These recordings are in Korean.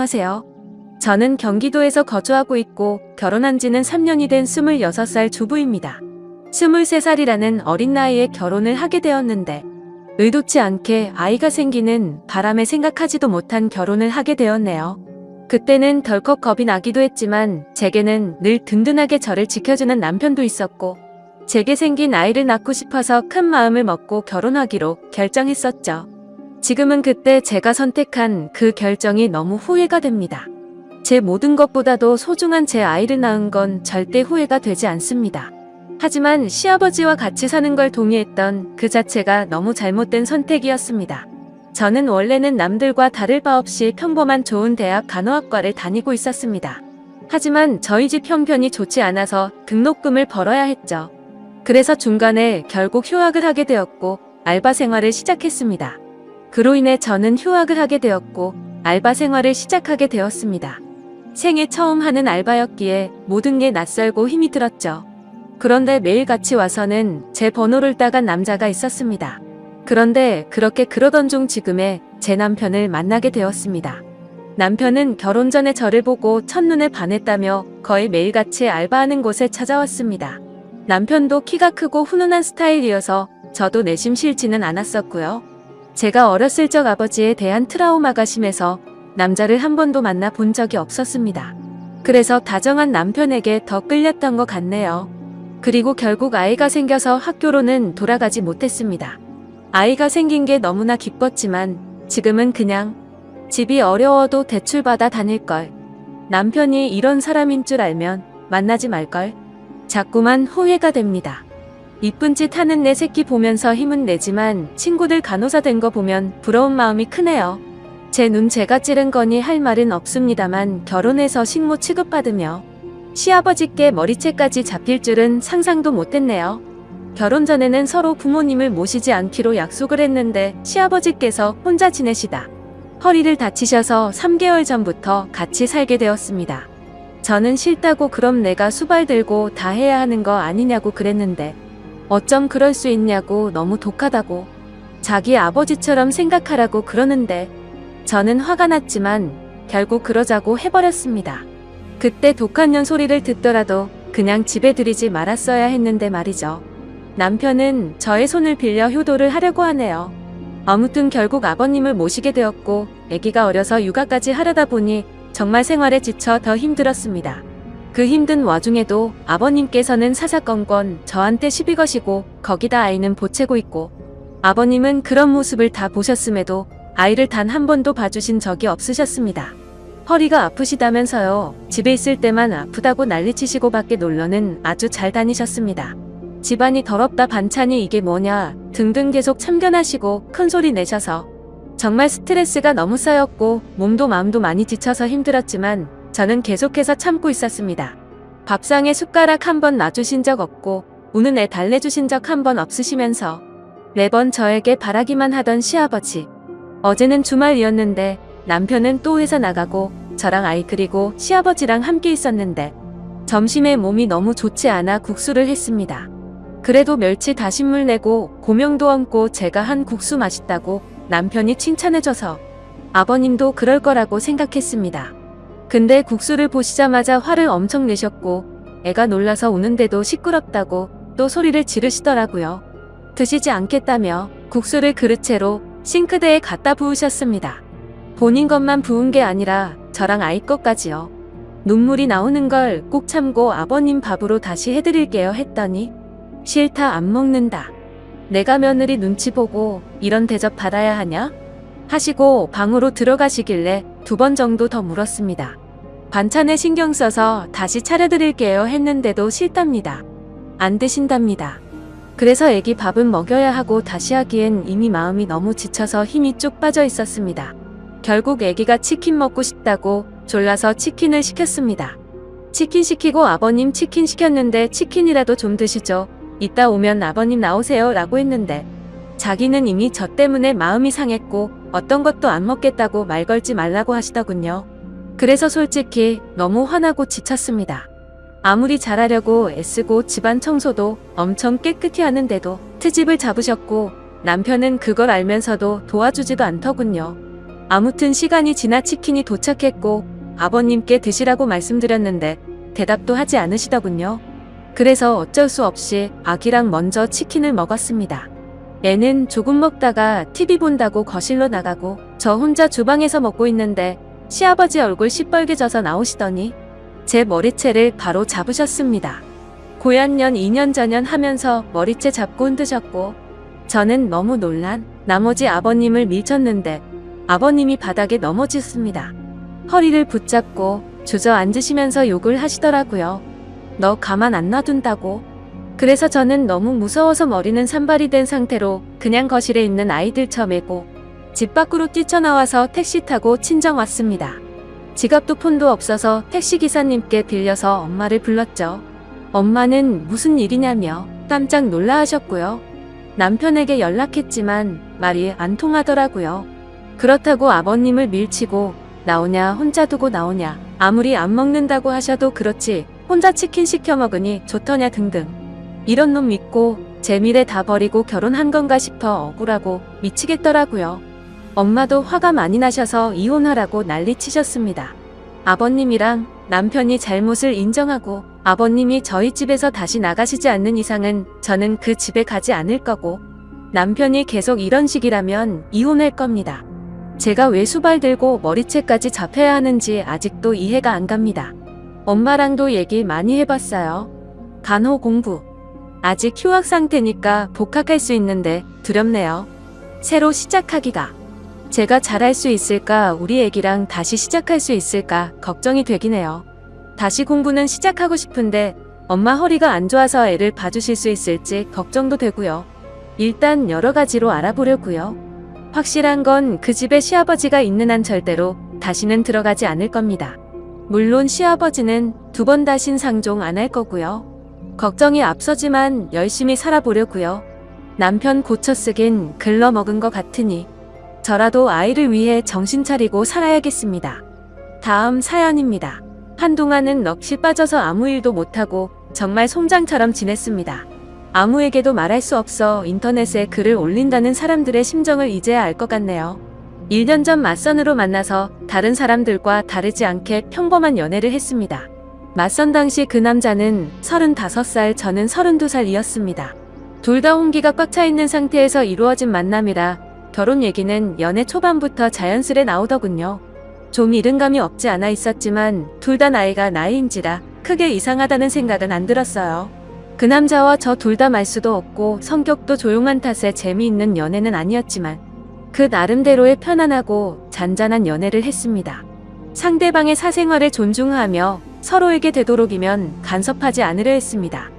안녕하세요. 저는 경기도에서 거주하고 있고 결혼한 지는 3년이 된 26살 주부입니다. 23살이라는 어린 나이에 결혼을 하게 되었는데 의도치 않게 아이가 생기는 바람에 생각하지도 못한 결혼을 하게 되었네요. 그때는 덜컥 겁이 나기도 했지만 제게는 늘 든든하게 저를 지켜주는 남편도 있었고 제게 생긴 아이를 낳고 싶어서 큰 마음을 먹고 결혼하기로 결정했었죠. 지금은 그때 제가 선택한 그 결정이 너무 후회가 됩니다. 제 모든 것보다도 소중한 제 아이를 낳은 건 절대 후회가 되지 않습니다. 하지만 시아버지와 같이 사는 걸 동의했던 그 자체가 너무 잘못된 선택이었습니다. 저는 원래는 남들과 다를 바 없이 평범한 좋은 대학 간호학과를 다니고 있었습니다. 하지만 저희 집 형편이 좋지 않아서 등록금을 벌어야 했죠. 그래서 중간에 결국 휴학을 하게 되었고 알바 생활을 시작했습니다. 그로 인해 저는 휴학을 하게 되었고 알바 생활을 시작하게 되었습니다. 생애 처음 하는 알바였기에 모든 게 낯설고 힘이 들었죠. 그런데 매일 같이 와서는 제 번호를 따간 남자가 있었습니다. 그런데 그렇게 그러던 중 지금의 제 남편을 만나게 되었습니다. 남편은 결혼 전에 저를 보고 첫눈에 반했다며 거의 매일같이 알바하는 곳에 찾아왔습니다. 남편도 키가 크고 훈훈한 스타일이어서 저도 내심 싫지는 않았었고요. 제가 어렸을 적 아버지에 대한 트라우마가 심해서 남자를 한 번도 만나 본 적이 없었습니다. 그래서 다정한 남편에게 더 끌렸던 것 같네요. 그리고 결국 아이가 생겨서 학교로는 돌아가지 못했습니다. 아이가 생긴 게 너무나 기뻤지만 지금은 그냥 집이 어려워도 대출받아 다닐걸. 남편이 이런 사람인 줄 알면 만나지 말걸. 자꾸만 후회가 됩니다. 이쁜 짓 하는 내 새끼 보면서 힘은 내지만 친구들 간호사 된 거 보면 부러운 마음이 크네요. 제 눈 제가 찌른 거니 할 말은 없습니다만 결혼해서 식모 취급받으며 시아버지께 머리채까지 잡힐 줄은 상상도 못했네요. 결혼 전에는 서로 부모님을 모시지 않기로 약속을 했는데 시아버지께서 혼자 지내시다 허리를 다치셔서 3개월 전부터 같이 살게 되었습니다. 저는 싫다고 그럼 내가 수발 들고 다 해야 하는 거 아니냐고 그랬는데 어쩜 그럴 수 있냐고 너무 독하다고 자기 아버지처럼 생각하라고 그러는데 저는 화가 났지만 결국 그러자고 해버렸습니다. 그때 독한 년 소리를 듣더라도 그냥 집에 들이지 말았어야 했는데 말이죠. 남편은 저의 손을 빌려 효도를 하려고 하네요. 아무튼 결국 아버님을 모시게 되었고 아기가 어려서 육아까지 하려다 보니 정말 생활에 지쳐 더 힘들었습니다. 그 힘든 와중에도 아버님께서는 사사건건 저한테 시비 거시고 거기다 아이는 보채고 있고 아버님은 그런 모습을 다 보셨음에도 아이를 단 한 번도 봐주신 적이 없으셨습니다. 허리가 아프시다면서요. 집에 있을 때만 아프다고 난리치시고 밖에 놀러는 아주 잘 다니셨습니다. 집안이 더럽다 반찬이 이게 뭐냐 등등 계속 참견하시고 큰소리 내셔서 정말 스트레스가 너무 쌓였고 몸도 마음도 많이 지쳐서 힘들었지만 저는 계속해서 참고 있었습니다. 밥상에 숟가락 한 번 놔주신 적 없고 우는 애 달래주신 적 한 번 없으시면서 매번 저에게 바라기만 하던 시아버지. 어제는 주말이었는데 남편은 또 회사 나가고 저랑 아이 그리고 시아버지랑 함께 있었는데 점심에 몸이 너무 좋지 않아 국수를 했습니다. 그래도 멸치 다신물 내고 고명도 얹고 제가 한 국수 맛있다고 남편이 칭찬해줘서 아버님도 그럴 거라고 생각했습니다. 근데 국수를 보시자마자 화를 엄청 내셨고 애가 놀라서 우는데도 시끄럽다고 또 소리를 지르시더라고요. 드시지 않겠다며 국수를 그릇채로 싱크대에 갖다 부으셨습니다. 본인 것만 부은 게 아니라 저랑 아이 것까지요. 눈물이 나오는 걸 꼭 참고 아버님 밥으로 다시 해드릴게요 했더니 싫다 안 먹는다. 내가 며느리 눈치 보고 이런 대접 받아야 하냐? 하시고 방으로 들어가시길래 2번 정도 더 물었습니다. 반찬에 신경 써서 다시 차려드릴게요 했는데도 싫답니다. 안 드신답니다. 그래서 애기 밥은 먹여야 하고 다시 하기엔 이미 마음이 너무 지쳐서 힘이 쭉 빠져 있었습니다. 결국 애기가 치킨 먹고 싶다고 졸라서 치킨을 시켰습니다. 치킨 시키고 아버님 치킨 시켰는데 치킨이라도 좀 드시죠. 이따 오면 아버님 나오세요 라고 했는데 자기는 이미 저 때문에 마음이 상했고 어떤 것도 안 먹겠다고 말 걸지 말라고 하시더군요. 그래서 솔직히 너무 화나고 지쳤습니다. 아무리 잘하려고 애쓰고 집안 청소도 엄청 깨끗이 하는데도 트집을 잡으셨고 남편은 그걸 알면서도 도와주지도 않더군요. 아무튼 시간이 지나 치킨이 도착했고 아버님께 드시라고 말씀드렸는데 대답도 하지 않으시더군요. 그래서 어쩔 수 없이 아기랑 먼저 치킨을 먹었습니다. 애는 조금 먹다가 TV 본다고 거실로 나가고 저 혼자 주방에서 먹고 있는데 시아버지 얼굴 시뻘개져서 나오시더니 제 머리채를 바로 잡으셨습니다. 고얀년 2년 전년 하면서 머리채 잡고 흔드셨고 저는 너무 놀란 나머지 아버님을 밀쳤는데 아버님이 바닥에 넘어지셨습니다. 허리를 붙잡고 주저앉으시면서 욕을 하시더라고요. 너 가만 안 놔둔다고. 그래서 저는 너무 무서워서 머리는 산발이 된 상태로 그냥 거실에 있는 아이들 처매고 집 밖으로 뛰쳐나와서 택시 타고 친정 왔습니다. 지갑도 폰도 없어서 택시기사님께 빌려서 엄마를 불렀죠. 엄마는 무슨 일이냐며 깜짝 놀라하셨고요. 남편에게 연락했지만 말이 안 통하더라고요. 그렇다고 아버님을 밀치고 나오냐 혼자 두고 나오냐 아무리 안 먹는다고 하셔도 그렇지 혼자 치킨 시켜 먹으니 좋더냐 등등. 이런 놈 믿고 제 미래 다 버리고 결혼한 건가 싶어 억울하고 미치겠더라고요. 엄마도 화가 많이 나셔서 이혼하라고 난리치셨습니다. 아버님이랑 남편이 잘못을 인정하고 아버님이 저희 집에서 다시 나가시지 않는 이상은 저는 그 집에 가지 않을 거고 남편이 계속 이런 식이라면 이혼할 겁니다. 제가 왜 수발 들고 머리채까지 잡혀야 하는지 아직도 이해가 안 갑니다. 엄마랑도 얘기 많이 해봤어요. 간호 공부. 아직 휴학 상태니까 복학할 수 있는데 두렵네요. 새로 시작하기가. 제가 잘할 수 있을까 우리 애기랑 다시 시작할 수 있을까 걱정이 되긴 해요. 다시 공부는 시작하고 싶은데 엄마 허리가 안 좋아서 애를 봐주실 수 있을지 걱정도 되고요. 일단 여러 가지로 알아보려고요. 확실한 건 그 집에 시아버지가 있는 한 절대로 다시는 들어가지 않을 겁니다. 물론 시아버지는 2번 다신 상종 안 할 거고요. 걱정이 앞서지만 열심히 살아보려고요. 남편 고쳐쓰긴 글러먹은 것 같으니 저라도 아이를 위해 정신 차리고 살아야겠습니다. 다음 사연입니다. 한동안은 넋이 빠져서 아무 일도 못하고 정말 송장처럼 지냈습니다. 아무에게도 말할 수 없어 인터넷에 글을 올린다는 사람들의 심정을 이제야 알 것 같네요. 1년 전 맞선으로 만나서 다른 사람들과 다르지 않게 평범한 연애를 했습니다. 맞선 당시 그 남자는 35살, 저는 32살이었습니다. 둘 다 홍기가 꽉 차 있는 상태에서 이루어진 만남이라 결혼 얘기는 연애 초반부터 자연스레 나오더군요. 좀 이른감이 없지 않아 있었지만 둘 다 나이가 나이인지라 크게 이상하다는 생각은 안 들었어요. 그 남자와 저 둘 다 말수도 없고 성격도 조용한 탓에 재미있는 연애는 아니었지만 그 나름대로의 편안하고 잔잔한 연애를 했습니다. 상대방의 사생활을 존중하며 서로에게 되도록이면 간섭하지 않으려 했습니다.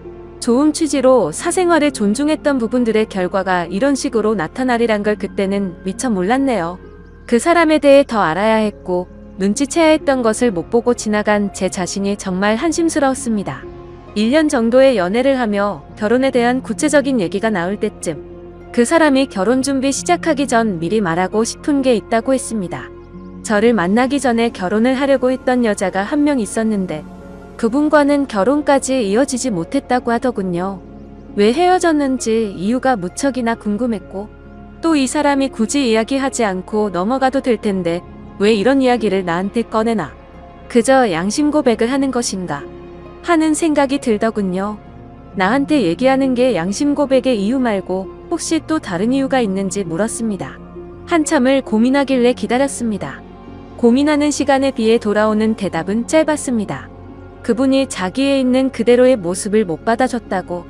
좋은 취지로 사생활을 존중했던 부분들의 결과가 이런 식으로 나타나리란 걸 그때는 미처 몰랐네요. 그 사람에 대해 더 알아야 했고 눈치채야 했던 것을 못 보고 지나간 제 자신이 정말 한심스러웠습니다. 1년 정도의 연애를 하며 결혼에 대한 구체적인 얘기가 나올 때쯤 그 사람이 결혼 준비 시작하기 전 미리 말하고 싶은 게 있다고 했습니다. 저를 만나기 전에 결혼을 하려고 했던 여자가 한 명 있었는데 그분과는 결혼까지 이어지지 못했다고 하더군요. 왜 헤어졌는지 이유가 무척이나 궁금했고 또 이 사람이 굳이 이야기하지 않고 넘어가도 될 텐데 왜 이런 이야기를 나한테 꺼내나. 그저 양심 고백을 하는 것인가 하는 생각이 들더군요. 나한테 얘기하는 게 양심 고백의 이유 말고 혹시 또 다른 이유가 있는지 물었습니다. 한참을 고민하길래 기다렸습니다. 고민하는 시간에 비해 돌아오는 대답은 짧았습니다. 그분이 자기에 있는 그대로의 모습을 못 받아줬다고,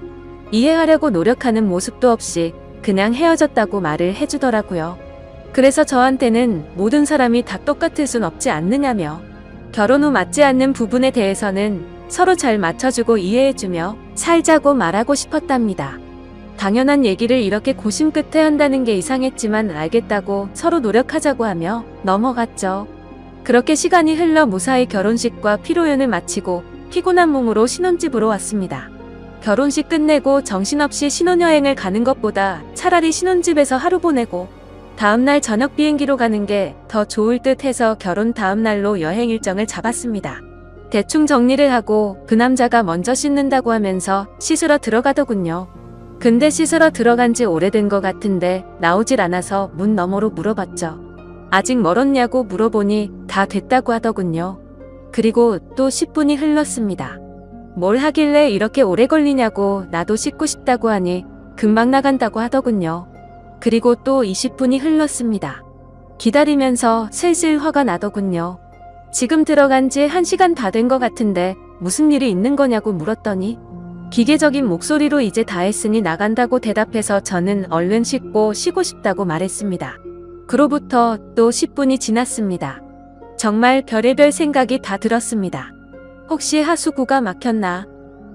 이해하려고 노력하는 모습도 없이 그냥 헤어졌다고 말을 해주더라고요. 그래서 저한테는 모든 사람이 다 똑같을 순 없지 않느냐며 결혼 후 맞지 않는 부분에 대해서는 서로 잘 맞춰주고 이해해주며 살자고 말하고 싶었답니다. 당연한 얘기를 이렇게 고심 끝에 한다는 게 이상했지만 알겠다고 서로 노력하자고 하며 넘어갔죠. 그렇게 시간이 흘러 무사히 결혼식과 피로연을 마치고 피곤한 몸으로 신혼집으로 왔습니다. 결혼식 끝내고 정신없이 신혼여행을 가는 것보다 차라리 신혼집에서 하루 보내고 다음날 저녁 비행기로 가는 게 더 좋을 듯 해서 결혼 다음날로 여행 일정을 잡았습니다. 대충 정리를 하고 그 남자가 먼저 씻는다고 하면서 씻으러 들어가더군요. 근데 씻으러 들어간 지 오래된 것 같은데 나오질 않아서 문 너머로 물어봤죠. 아직 멀었냐고 물어보니 다 됐다고 하더군요. 그리고 또 10분이 흘렀습니다. 뭘 하길래 이렇게 오래 걸리냐고 나도 씻고 싶다고 하니 금방 나간다고 하더군요. 그리고 또 20분이 흘렀습니다. 기다리면서 슬슬 화가 나더군요. 지금 들어간 지 1시간 다 된 것 같은데 무슨 일이 있는 거냐고 물었더니 기계적인 목소리로 이제 다 했으니 나간다고 대답해서 저는 얼른 씻고 쉬고 싶다고 말했습니다. 그로부터 또 10분이 지났습니다. 정말 별의별 생각이 다 들었습니다. 혹시 하수구가 막혔나?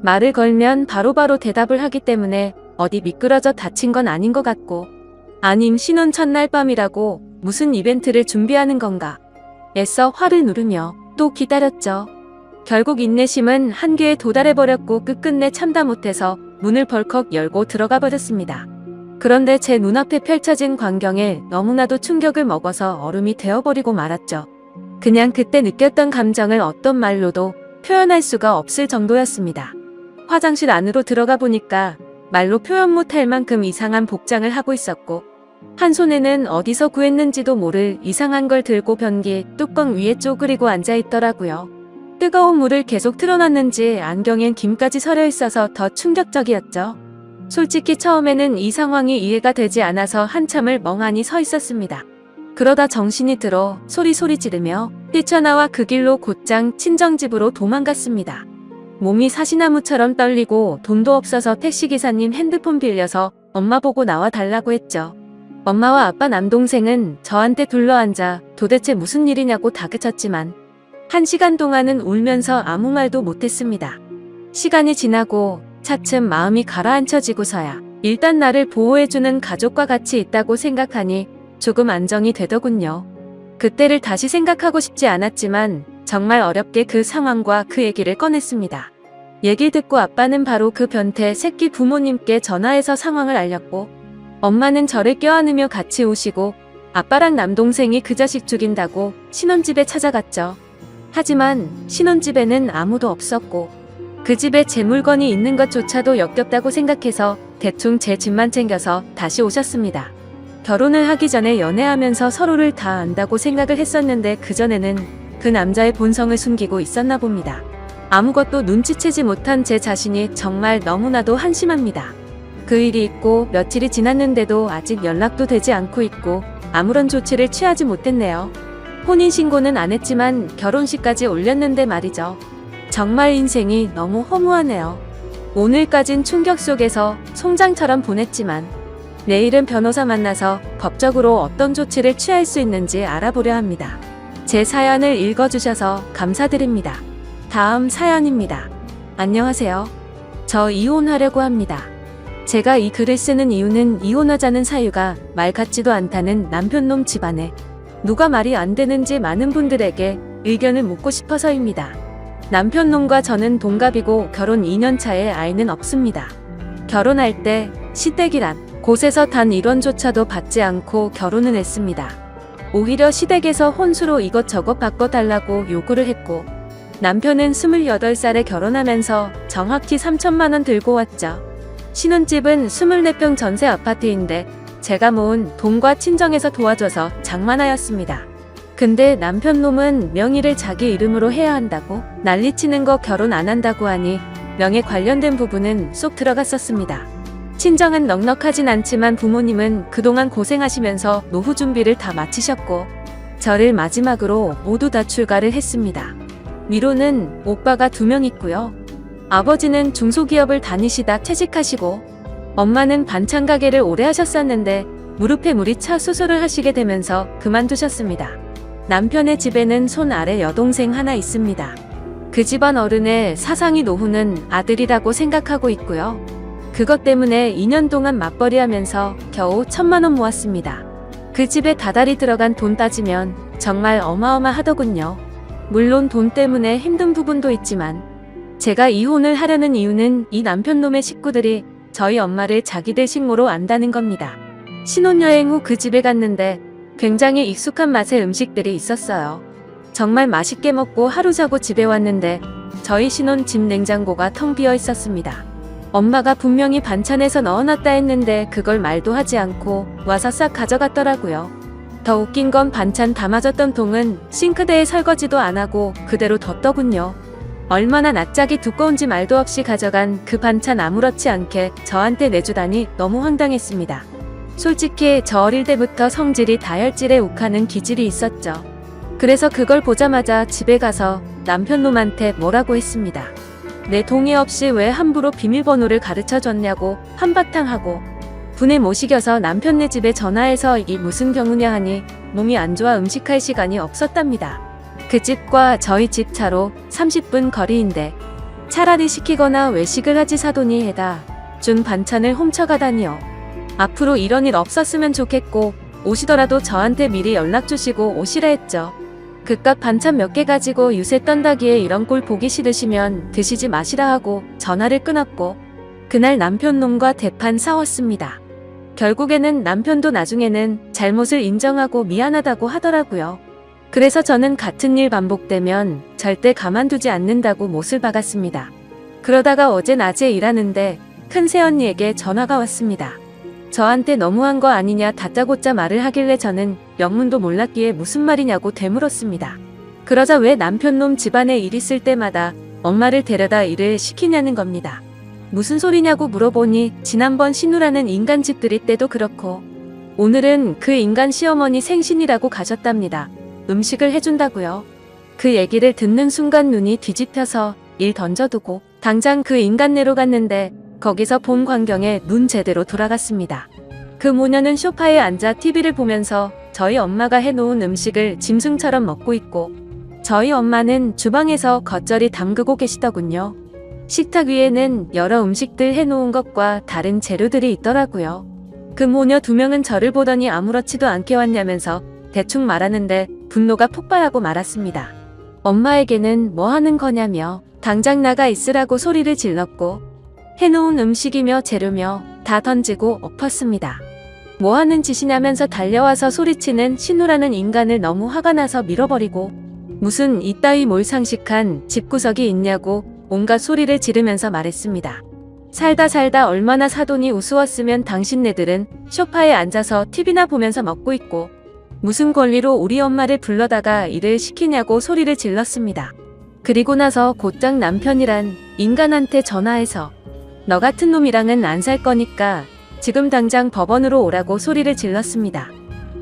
말을 걸면 바로바로 대답을 하기 때문에 어디 미끄러져 다친 건 아닌 것 같고, 아님 신혼 첫날 밤이라고 무슨 이벤트를 준비하는 건가? 애써 화를 누르며 또 기다렸죠. 결국 인내심은 한계에 도달해버렸고 끝끝내 참다 못해서 문을 벌컥 열고 들어가 버렸습니다. 그런데 제 눈앞에 펼쳐진 광경에 너무나도 충격을 먹어서 얼음이 되어버리고 말았죠. 그냥 그때 느꼈던 감정을 어떤 말로도 표현할 수가 없을 정도였습니다. 화장실 안으로 들어가 보니까 말로 표현 못할 만큼 이상한 복장을 하고 있었고, 한 손에는 어디서 구했는지도 모를 이상한 걸 들고 변기 뚜껑 위에 쪼그리고 앉아있더라고요. 뜨거운 물을 계속 틀어놨는지 안경엔 김까지 서려 있어서 더 충격적이었죠. 솔직히 처음에는 이 상황이 이해가 되지 않아서 한참을 멍하니 서 있었습니다. 그러다 정신이 들어 소리 지르며 뛰쳐나와 그 길로 곧장 친정집으로 도망갔습니다. 몸이 사시나무처럼 떨리고 돈도 없어서 택시기사님 핸드폰 빌려서 엄마 보고 나와 달라고 했죠. 엄마와 아빠 남동생은 저한테 둘러앉아 도대체 무슨 일이냐고 다그쳤지만 1시간 동안은 울면서 아무 말도 못했습니다. 시간이 지나고 차츰 마음이 가라앉혀지고서야 일단 나를 보호해주는 가족과 같이 있다고 생각하니 조금 안정이 되더군요. 그때를 다시 생각하고 싶지 않았지만 정말 어렵게 그 상황과 그 얘기를 꺼냈습니다. 얘기 듣고 아빠는 바로 그 변태 새끼 부모님께 전화해서 상황을 알렸고, 엄마는 저를 껴안으며 같이 우시고 아빠랑 남동생이 그 자식 죽인다고 신혼집에 찾아갔죠. 하지만 신혼집에는 아무도 없었고 그 집에 제 물건이 있는 것조차도 역겹다고 생각해서 대충 제 집만 챙겨서 다시 오셨습니다. 결혼을 하기 전에 연애하면서 서로를 다 안다고 생각을 했었는데 그전에는 그 남자의 본성을 숨기고 있었나 봅니다. 아무것도 눈치채지 못한 제 자신이 정말 너무나도 한심합니다. 그 일이 있고 며칠이 지났는데도 아직 연락도 되지 않고 있고 아무런 조치를 취하지 못했네요. 혼인신고는 안 했지만 결혼식까지 올렸는데 말이죠. 정말 인생이 너무 허무하네요. 오늘까진 충격 속에서 송장처럼 보냈지만 내일은 변호사 만나서 법적으로 어떤 조치를 취할 수 있는지 알아보려 합니다. 제 사연을 읽어주셔서 감사드립니다. 다음 사연입니다. 안녕하세요. 저 이혼하려고 합니다. 제가 이 글을 쓰는 이유는 이혼하자는 사유가 말 같지도 않다는 남편놈 집안에 누가 말이 안 되는지 많은 분들에게 의견을 묻고 싶어서입니다. 남편놈과 저는 동갑이고 결혼 2년 차에 아이는 없습니다. 결혼할 때 시댁이란 곳에서 단 1원조차도 받지 않고 결혼을 했습니다. 오히려 시댁에서 혼수로 이것저것 바꿔달라고 요구를 했고, 남편은 28살에 결혼하면서 정확히 3천만 원 들고 왔죠. 신혼집은 24평 전세 아파트인데 제가 모은 돈과 친정에서 도와줘서 장만하였습니다. 근데 남편놈은 명의를 자기 이름으로 해야 한다고 난리치는 거 결혼 안 한다고 하니 명예 관련된 부분은 쏙 들어갔었습니다. 친정은 넉넉하진 않지만 부모님은 그동안 고생하시면서 노후 준비를 다 마치셨고 저를 마지막으로 모두 다 출가를 했습니다. 위로는 오빠가 2명 있고요. 아버지는 중소기업을 다니시다 퇴직하시고 엄마는 반찬 가게를 오래 하셨었는데 무릎에 물이 차 수술을 하시게 되면서 그만두셨습니다. 남편의 집에는 손 아래 여동생 하나 있습니다. 그 집안 어른의 사상이 노후는 아들이라고 생각하고 있고요. 그것 때문에 2년 동안 맞벌이 하면서 겨우 1,000만 원 모았습니다. 그 집에 다달이 들어간 돈 따지면 정말 어마어마하더군요. 물론 돈 때문에 힘든 부분도 있지만 제가 이혼을 하려는 이유는 이 남편놈의 식구들이 저희 엄마를 자기들 식모로 안다는 겁니다. 신혼여행 후 그 집에 갔는데 굉장히 익숙한 맛의 음식들이 있었어요. 정말 맛있게 먹고 하루 자고 집에 왔는데 저희 신혼집 냉장고가 텅 비어 있었습니다. 엄마가 분명히 반찬에서 넣어놨다 했는데 그걸 말도 하지 않고 와서 싹 가져갔더라고요. 더 웃긴 건 반찬 담아줬던 통은 싱크대에 설거지도 안 하고 그대로 뒀더군요. 얼마나 낯짝이 두꺼운지 말도 없이 가져간 그 반찬 아무렇지 않게 저한테 내주다니 너무 황당했습니다. 솔직히 저 어릴 때부터 성질이 다혈질에 욱하는 기질이 있었죠. 그래서 그걸 보자마자 집에 가서 남편놈한테 뭐라고 했습니다. 내 동의 없이 왜 함부로 비밀번호를 가르쳐줬냐고 한바탕 하고 분에 못 이겨서 남편네 집에 전화해서 이 무슨 경우냐 하니 몸이 안 좋아 음식할 시간이 없었답니다. 그 집과 저희 집 차로 30분 거리인데 차라리 시키거나 외식을 하지 사돈이 해다 준 반찬을 훔쳐가다니요. 앞으로 이런 일 없었으면 좋겠고 오시더라도 저한테 미리 연락 주시고 오시라 했죠. 그깟 반찬 몇 개 가지고 유세 떤다기에 이런 꼴 보기 싫으시면 드시지 마시라 하고 전화를 끊었고 그날 남편놈과 대판 싸웠습니다. 결국에는 남편도 나중에는 잘못을 인정하고 미안하다고 하더라고요. 그래서 저는 같은 일 반복되면 절대 가만두지 않는다고 못을 박았습니다. 그러다가 어제 낮에 일하는데 큰 새언니에게 전화가 왔습니다. 저한테 너무한 거 아니냐 다짜고짜 말을 하길래 저는 영문도 몰랐기에 무슨 말이냐고 되물었습니다. 그러자 왜 남편놈 집안에 일 있을 때마다 엄마를 데려다 일을 시키냐는 겁니다. 무슨 소리냐고 물어보니 지난번 신우라는 인간 집들이 때도 그렇고 오늘은 그 인간 시어머니 생신이라고 가셨답니다. 음식을 해준다고요. 그 얘기를 듣는 순간 눈이 뒤집혀서 일 던져두고 당장 그 인간네로 갔는데 거기서 본 광경에 눈 제대로 돌아갔습니다. 그 모녀는 소파에 앉아 TV를 보면서 저희 엄마가 해놓은 음식을 짐승처럼 먹고 있고 저희 엄마는 주방에서 겉절이 담그고 계시더군요. 식탁 위에는 여러 음식들 해놓은 것과 다른 재료들이 있더라고요. 그 모녀 두 명은 저를 보더니 아무렇지도 않게 왔냐면서 대충 말하는데 분노가 폭발하고 말았습니다. 엄마에게는 뭐 하는 거냐며 당장 나가 있으라고 소리를 질렀고 해놓은 음식이며 재료며 다 던지고 엎었습니다. 뭐 하는 짓이냐면서 달려와서 소리치는 신우라는 인간을 너무 화가 나서 밀어버리고 무슨 이따위 몰상식한 집구석이 있냐고 온갖 소리를 지르면서 말했습니다. 살다 얼마나 사돈이 우스웠으면 당신네들은 소파에 앉아서 TV나 보면서 먹고 있고 무슨 권리로 우리 엄마를 불러다가 일을 시키냐고 소리를 질렀습니다. 그리고 나서 곧장 남편이란 인간한테 전화해서 너 같은 놈이랑은 안 살 거니까 지금 당장 법원으로 오라고 소리를 질렀습니다.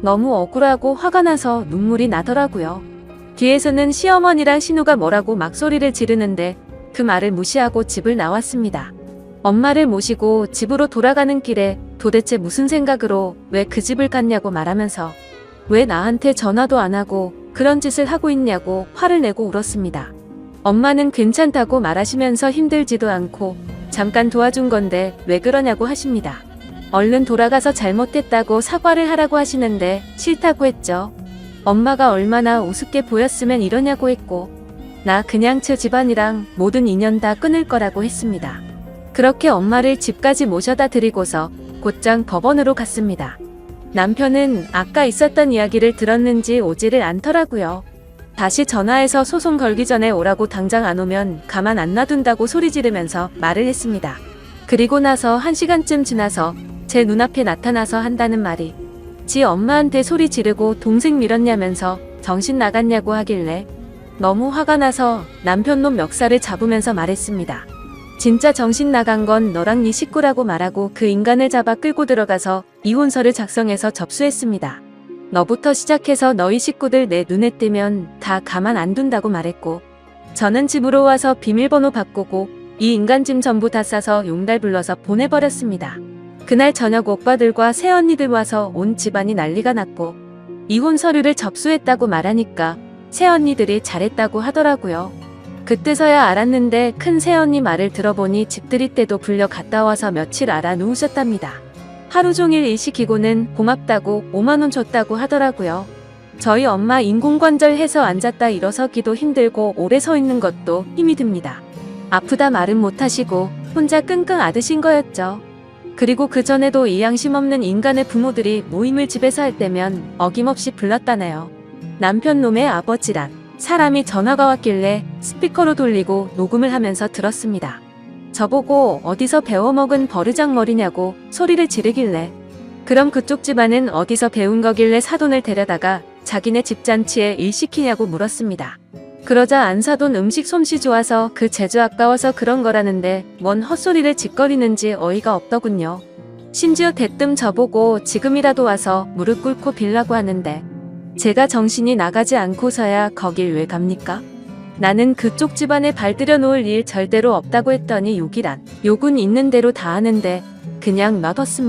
너무 억울하고 화가 나서 눈물이 나더라고요. 뒤에서는 시어머니랑 신우가 뭐라고 막 소리를 지르는데 그 말을 무시하고 집을 나왔습니다. 엄마를 모시고 집으로 돌아가는 길에 도대체 무슨 생각으로 왜 그 집을 갔냐고 말하면서 왜 나한테 전화도 안 하고 그런 짓을 하고 있냐고 화를 내고 울었습니다. 엄마는 괜찮다고 말하시면서 힘들지도 않고 잠깐 도와준 건데 왜 그러냐고 하십니다. 얼른 돌아가서 잘못됐다고 사과를 하라고 하시는데 싫다고 했죠. 엄마가 얼마나 우습게 보였으면 이러냐고 했고 나 그냥 저 집안이랑 모든 인연 다 끊을 거라고 했습니다. 그렇게 엄마를 집까지 모셔다 드리고서 곧장 법원으로 갔습니다. 남편은 아까 있었던 이야기를 들었는지 오지를 않더라고요. 다시 전화해서 소송 걸기 전에 오라고 당장 안 오면 가만 안 놔둔다고 소리 지르면서 말을 했습니다. 그리고 나서 1시간쯤 지나서 제 눈앞에 나타나서 한다는 말이 지 엄마한테 소리 지르고 동생 밀었냐면서 정신 나갔냐고 하길래 너무 화가 나서 남편놈 멱살을 잡으면서 말했습니다. 진짜 정신 나간 건 너랑 네 식구라고 말하고 그 인간을 잡아 끌고 들어가서 이혼서를 작성해서 접수했습니다. 너부터 시작해서 너희 식구들 내 눈에 띄면 다 가만 안 둔다고 말했고 저는 집으로 와서 비밀번호 바꾸고 이 인간 짐 전부 다 싸서 용달 불러서 보내버렸습니다. 그날 저녁 오빠들과 새언니들 와서 온 집안이 난리가 났고 이혼 서류를 접수했다고 말하니까 새언니들이 잘했다고 하더라고요. 그때서야 알았는데 큰 새언니 말을 들어보니 집들이 때도 불려 갔다 와서 며칠 알아 누우셨답니다. 하루 종일 일 시키고는 고맙다고 5만원 줬다고 하더라고요. 저희 엄마 인공관절 해서 앉았다 일어서기도 힘들고 오래 서 있는 것도 힘이 듭니다. 아프다 말은 못하시고 혼자 끙끙 앓으신 거였죠. 그리고 그전에도 이 양심 없는 인간의 부모들이 모임을 집에서 할 때면 어김없이 불렀다네요. 남편놈의 아버지란 사람이 전화가 왔길래 스피커로 돌리고 녹음을 하면서 들었습니다. 저보고 어디서 배워먹은 버르장머리냐고 소리를 지르길래 그럼 그쪽 집안은 어디서 배운 거길래 사돈을 데려다가 자기네 집 잔치에 일 시키냐고 물었습니다. 그러자 안 사돈 음식 솜씨 좋아서 그 재주 아까워서 그런 거라는데 뭔 헛소리를 짓거리는지 어이가 없더군요. 심지어 대뜸 저보고 지금이라도 와서 무릎 꿇고 빌라고 하는데 제가 정신이 나가지 않고서야 거길 왜 갑니까? 나는 그쪽 집안에 발들여 놓을 일 절대로 없다고 했더니 욕은 있는 대로 다 하는데 그냥 놔뒀습니다.